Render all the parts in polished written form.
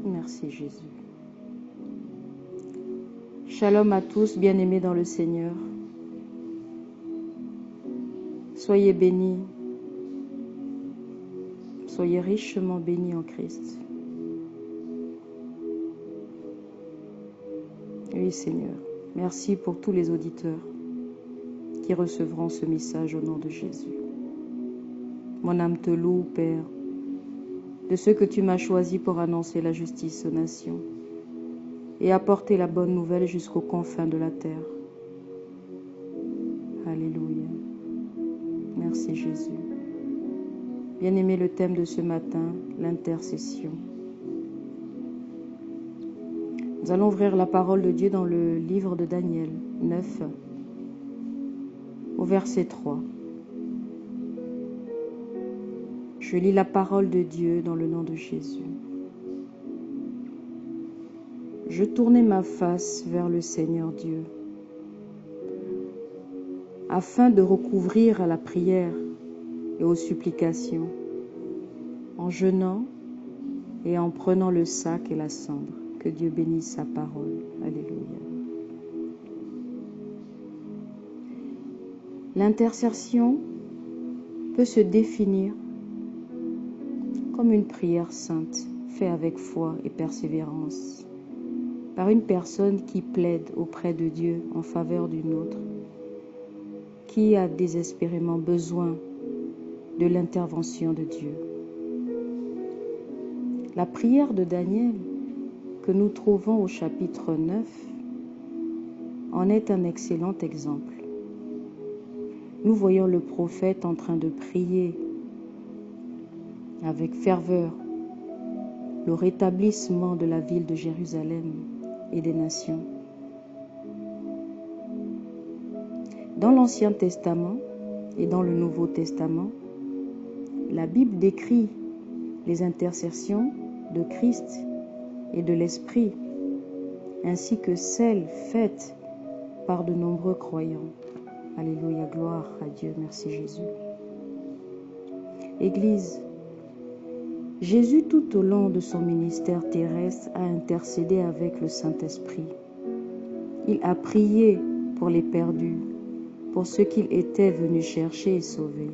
Merci Jésus. Shalom à tous, bien-aimés dans le Seigneur. Soyez bénis. Soyez richement bénis en Christ. Oui Seigneur, merci pour tous les auditeurs qui recevront ce message au nom de Jésus. Mon âme te loue, Père, de ceux que tu m'as choisis pour annoncer la justice aux nations et apporter la bonne nouvelle jusqu'aux confins de la terre. Alléluia. Merci Jésus. Bien-aimé, le thème de ce matin, l'intercession. Nous allons ouvrir la parole de Dieu dans le livre de Daniel 9, au verset 3. Je lis la parole de Dieu dans le nom de Jésus. Je tournai ma face vers le Seigneur Dieu, afin de recouvrir à la prière et aux supplications, en jeûnant et en prenant le sac et la cendre. Que Dieu bénisse sa parole. Alléluia. L'intercession peut se définir comme une prière sainte, faite avec foi et persévérance, par une personne qui plaide auprès de Dieu en faveur d'une autre, qui a désespérément besoin de l'intervention de Dieu. La prière de Daniel, que nous trouvons au chapitre 9, en est un excellent exemple. Nous voyons le prophète en train de prier avec ferveur le rétablissement de la ville de Jérusalem et des nations. Dans l'Ancien Testament et dans le Nouveau Testament, la Bible décrit les intercessions de Christ et de l'Esprit, ainsi que celles faites par de nombreux croyants. Alléluia, gloire à Dieu, merci Jésus. Église, Jésus tout au long de son ministère terrestre a intercédé avec le Saint-Esprit. Il a prié pour les perdus, pour ceux qu'il était venu chercher et sauver.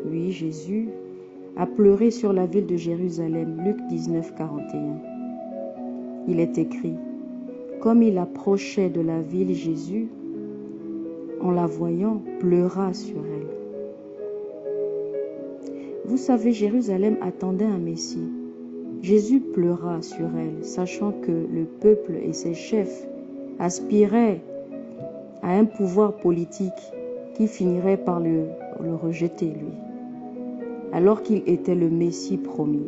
Oui, Jésus a pleuré sur la ville de Jérusalem, Luc 19, 41. Il est écrit, comme il approchait de la ville, Jésus, en la voyant, pleura sur elle. Vous savez, Jérusalem attendait un Messie. Jésus pleura sur elle, sachant que le peuple et ses chefs aspiraient à un pouvoir politique qui finirait par le rejeter, lui, alors qu'il était le Messie promis.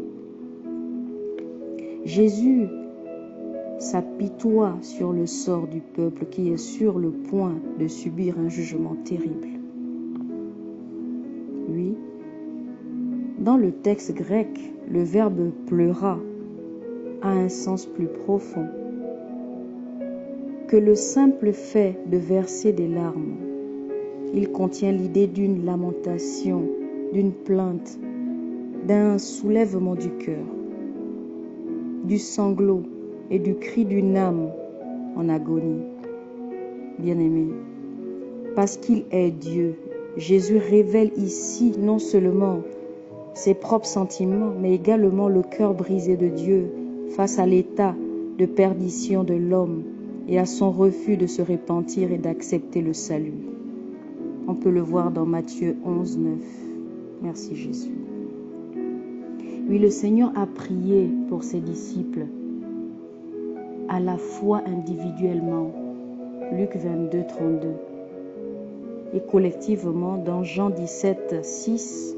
Jésus s'apitoie sur le sort du peuple qui est sur le point de subir un jugement terrible. Oui, dans le texte grec, le verbe pleura a un sens plus profond que le simple fait de verser des larmes. Il contient l'idée d'une lamentation, d'une plainte, d'un soulèvement du cœur, du sanglot et du cri d'une âme en agonie. Bien-aimé, parce qu'il est Dieu, Jésus révèle ici non seulement ses propres sentiments, mais également le cœur brisé de Dieu face à l'état de perdition de l'homme et à son refus de se repentir et d'accepter le salut. On peut le voir dans Matthieu 11, 9. Merci Jésus. Oui, le Seigneur a prié pour ses disciples, à la fois individuellement, Luc 22, 32, et collectivement dans Jean 17, 6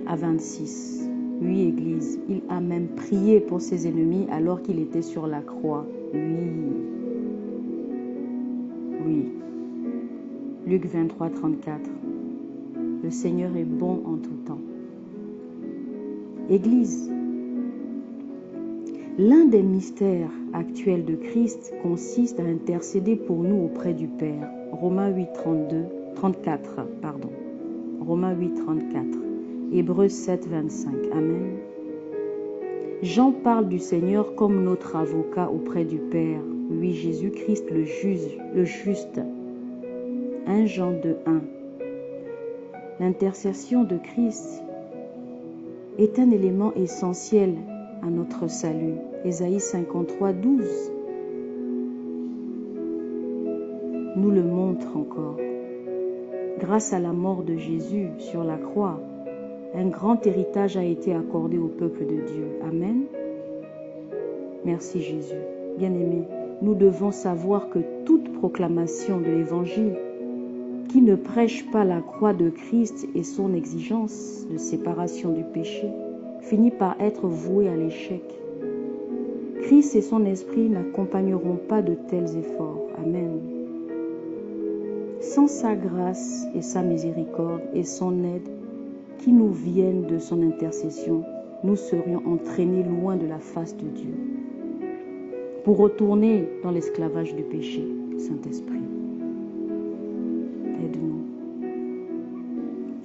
à 26. Oui, Église, il a même prié pour ses ennemis alors qu'il était sur la croix. Oui. Luc 23, 34. Le Seigneur est bon en tout temps. Église, l'un des mystères actuels de Christ consiste à intercéder pour nous auprès du Père. Romains 8, 34. Romains 8, 34. Hébreux 7, 25. Amen. Jean parle du Seigneur comme notre avocat auprès du Père. Oui, Jésus-Christ le juste. 1 Jean 2:1. L'intercession de Christ est un élément essentiel à notre salut. Ésaïe 53:12 nous le montre encore. Grâce à la mort de Jésus sur la croix, un grand héritage a été accordé au peuple de Dieu. Amen. Merci Jésus. Bien-aimés, nous devons savoir que toute proclamation de l'Évangile qui ne prêche pas la croix de Christ et son exigence de séparation du péché finit par être vouée à l'échec. Christ et son esprit n'accompagneront pas de tels efforts. Amen. Sans sa grâce et sa miséricorde et son aide qui nous viennent de son intercession, nous serions entraînés loin de la face de Dieu pour retourner dans l'esclavage du péché. Saint-Esprit, aide-nous.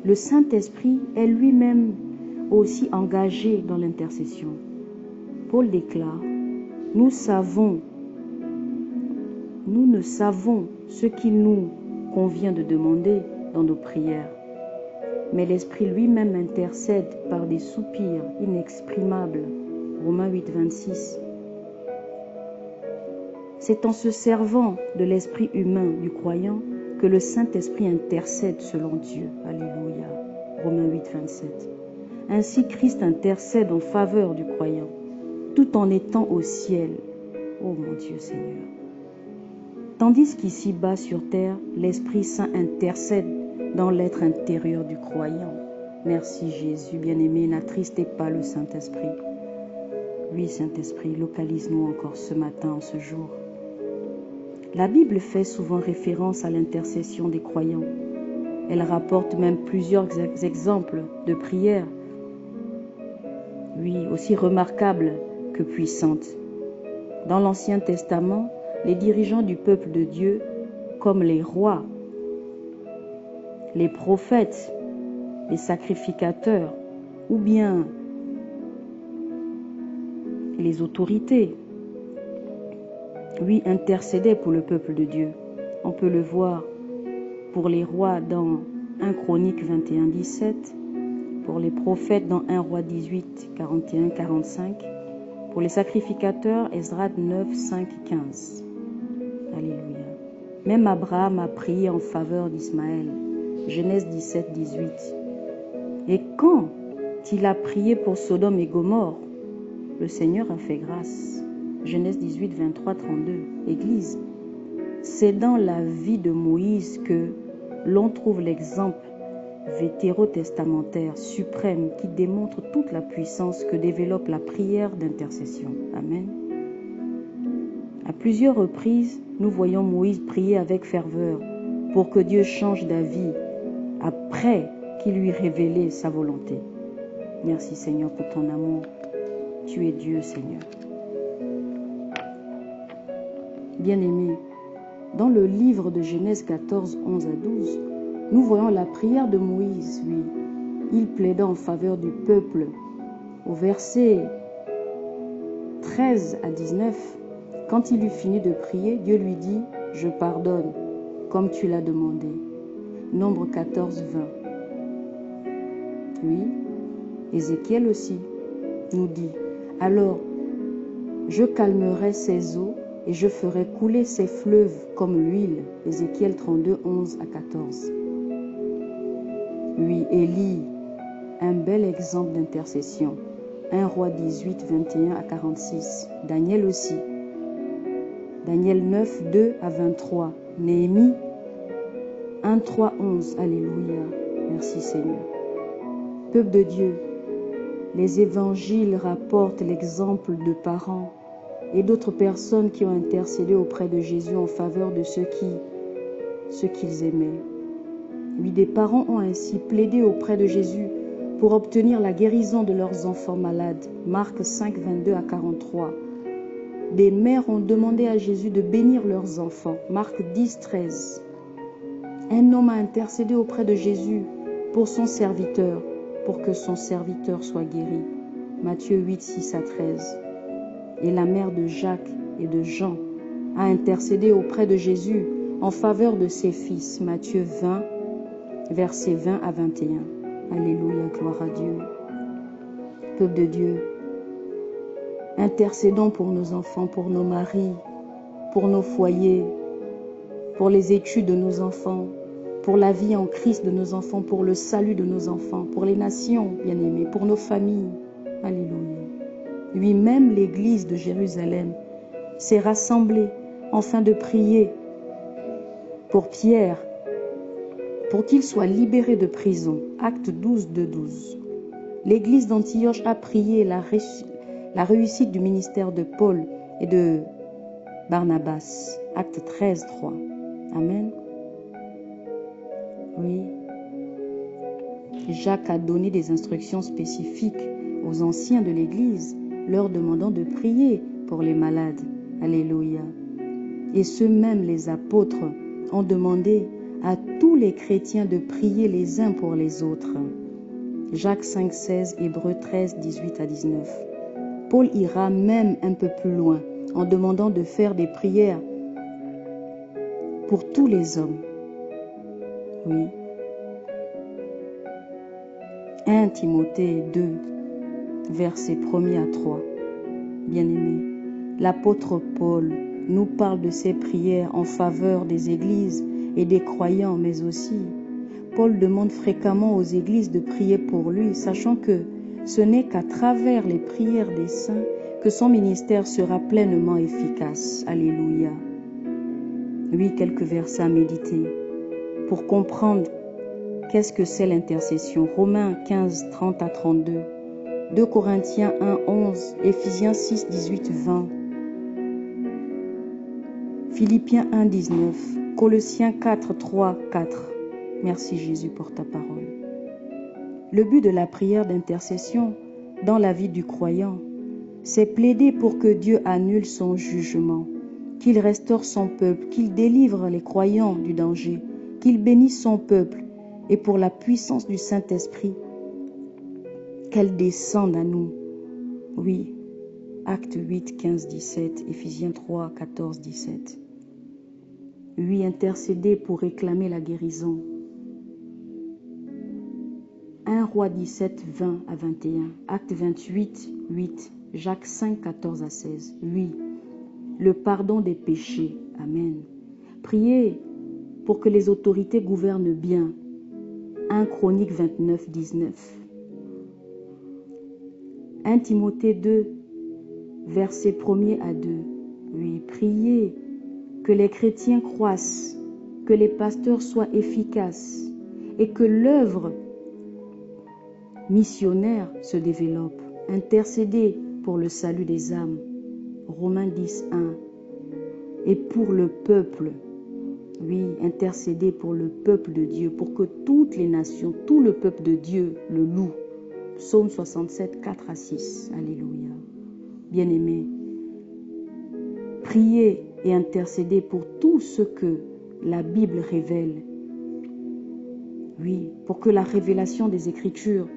Le Saint-Esprit est lui-même aussi engagé dans l'intercession. Paul déclare, nous ne savons ce qu'il nous convient de demander dans nos prières, mais l'Esprit lui-même intercède par des soupirs inexprimables. Romains 8:26. C'est en se servant de l'esprit humain du croyant que le Saint-Esprit intercède selon Dieu. Alléluia. Romains 8:27. Ainsi Christ intercède en faveur du croyant, tout en étant au ciel. Oh mon Dieu Seigneur. Tandis qu'ici-bas sur terre, l'Esprit Saint intercède dans l'être intérieur du croyant. Merci Jésus, bien-aimé, n'attristez pas le Saint-Esprit. Oui, Saint-Esprit, localise-nous encore ce matin, en ce jour. La Bible fait souvent référence à l'intercession des croyants. Elle rapporte même plusieurs exemples de prières, oui, aussi remarquables que puissantes. Dans l'Ancien Testament, les dirigeants du peuple de Dieu, comme les rois, les prophètes, les sacrificateurs, ou bien les autorités, lui intercédaient pour le peuple de Dieu. On peut le voir pour les rois dans 1 Chronique 21:17, pour les prophètes dans 1 Roi 18, 41-45, pour les sacrificateurs, Esdras 9, 5, 15. Alléluia. Même Abraham a prié en faveur d'Ismaël. Genèse 17, 18. Et quand il a prié pour Sodome et Gomorrhe, le Seigneur a fait grâce. Genèse 18, 23, 32. Église, c'est dans la vie de Moïse que l'on trouve l'exemple vétérotestamentaire suprême qui démontre toute la puissance que développe la prière d'intercession. Amen. À plusieurs reprises, nous voyons Moïse prier avec ferveur pour que Dieu change d'avis après qu'il lui révélait sa volonté. Merci Seigneur pour ton amour. Tu es Dieu, Seigneur. Bien-aimés, dans le livre de Genèse 14, 11 à 12, nous voyons la prière de Moïse, lui. Il plaidait en faveur du peuple. Au verset 13 à 19, quand il eut fini de prier, Dieu lui dit, « Je pardonne, comme tu l'as demandé. » Nombre 14, 20. Oui, Ézéchiel aussi nous dit, « Alors, je calmerai ses eaux et je ferai couler ses fleuves comme l'huile. » Ézéchiel 32, 11 à 14. Oui, Élie, un bel exemple d'intercession. 1 Roi 18, 21 à 46. Daniel aussi. Daniel 9, 2 à 23. Néhémie 1, 3, 11. Alléluia. Merci Seigneur. Peuple de Dieu, les évangiles rapportent l'exemple de parents et d'autres personnes qui ont intercédé auprès de Jésus en faveur de ceux qu'ils aimaient. Oui, des parents ont ainsi plaidé auprès de Jésus pour obtenir la guérison de leurs enfants malades. Marc 5, 22 à 43. Des mères ont demandé à Jésus de bénir leurs enfants. Marc 10, 13. Un homme a intercédé auprès de Jésus pour son serviteur, pour que son serviteur soit guéri. Matthieu 8, 6 à 13. Et la mère de Jacques et de Jean a intercédé auprès de Jésus en faveur de ses fils. Matthieu 20, versets 20 à 21. Alléluia, gloire à Dieu. Peuple de Dieu, intercédons pour nos enfants, pour nos maris, pour nos foyers, pour les études de nos enfants, pour la vie en Christ de nos enfants, pour le salut de nos enfants, pour les nations, bien-aimés, pour nos familles. Alléluia. Oui, même l'Église de Jérusalem s'est rassemblée afin de prier pour Pierre, pour qu'il soit libéré de prison. Acte 12, 2-12. L'Église d'Antioche a prié la réussite du ministère de Paul et de Barnabas. Acte 13, 3. Amen. Oui. Jacques a donné des instructions spécifiques aux anciens de l'Église, leur demandant de prier pour les malades. Alléluia. Et ceux même les apôtres ont demandé à tous les chrétiens de prier les uns pour les autres. Jacques 5, 16, Hébreux 13, 18 à 19. Paul ira même un peu plus loin en demandant de faire des prières pour tous les hommes. Oui. 1 Timothée 2, versets 1er à 3. Bien-aimés, l'apôtre Paul nous parle de ses prières en faveur des églises et des croyants, mais aussi, Paul demande fréquemment aux églises de prier pour lui, sachant que ce n'est qu'à travers les prières des saints que son ministère sera pleinement efficace. Alléluia. Oui, quelques versets à méditer pour comprendre qu'est-ce que c'est l'intercession. Romains 15, 30 à 32. 2 Corinthiens 1, 11. Éphésiens 6, 18, 20. Philippiens 1, 19. Colossiens 4, 3, 4. Merci Jésus pour ta parole. Le but de la prière d'intercession dans la vie du croyant, c'est plaider pour que Dieu annule son jugement, qu'il restaure son peuple, qu'il délivre les croyants du danger, qu'il bénisse son peuple et pour la puissance du Saint-Esprit, qu'elle descende à nous. Oui, Actes 8, 15, 17, Éphésiens 3, 14, 17. Oui, intercéder pour réclamer la guérison. 1 Roi 17, 20 à 21, Acte 28, 8, Jacques 5, 14 à 16. Oui, le pardon des péchés. Amen. Priez pour que les autorités gouvernent bien. 1 Chronique 29, 19. 1 Timothée 2, versets 1er à 2. Oui, priez que les chrétiens croissent, que les pasteurs soient efficaces et que l'œuvre missionnaire se développe. Intercédez pour le salut des âmes. Romains 10, 1. Et pour le peuple. Oui, intercédez pour le peuple de Dieu, pour que toutes les nations, tout le peuple de Dieu le loue. Psaume 67, 4 à 6. Alléluia. Bien-aimés, priez et intercédez pour tout ce que la Bible révèle. Oui, pour que la révélation des Écritures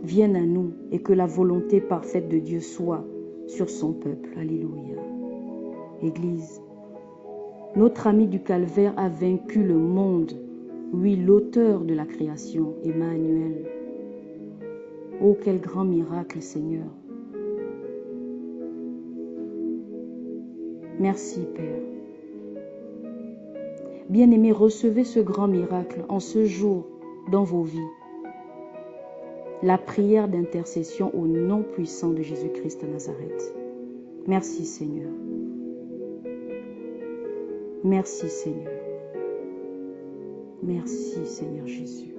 vienne à nous et que la volonté parfaite de Dieu soit sur son peuple. Alléluia. Église, notre ami du calvaire a vaincu le monde. Oui, l'auteur de la création, Emmanuel. Oh, quel grand miracle, Seigneur. Merci, Père. Bien-aimés, recevez ce grand miracle en ce jour dans vos vies. La prière d'intercession au nom puissant de Jésus-Christ de Nazareth. Merci, Seigneur. Merci, Seigneur. Merci, Seigneur Jésus.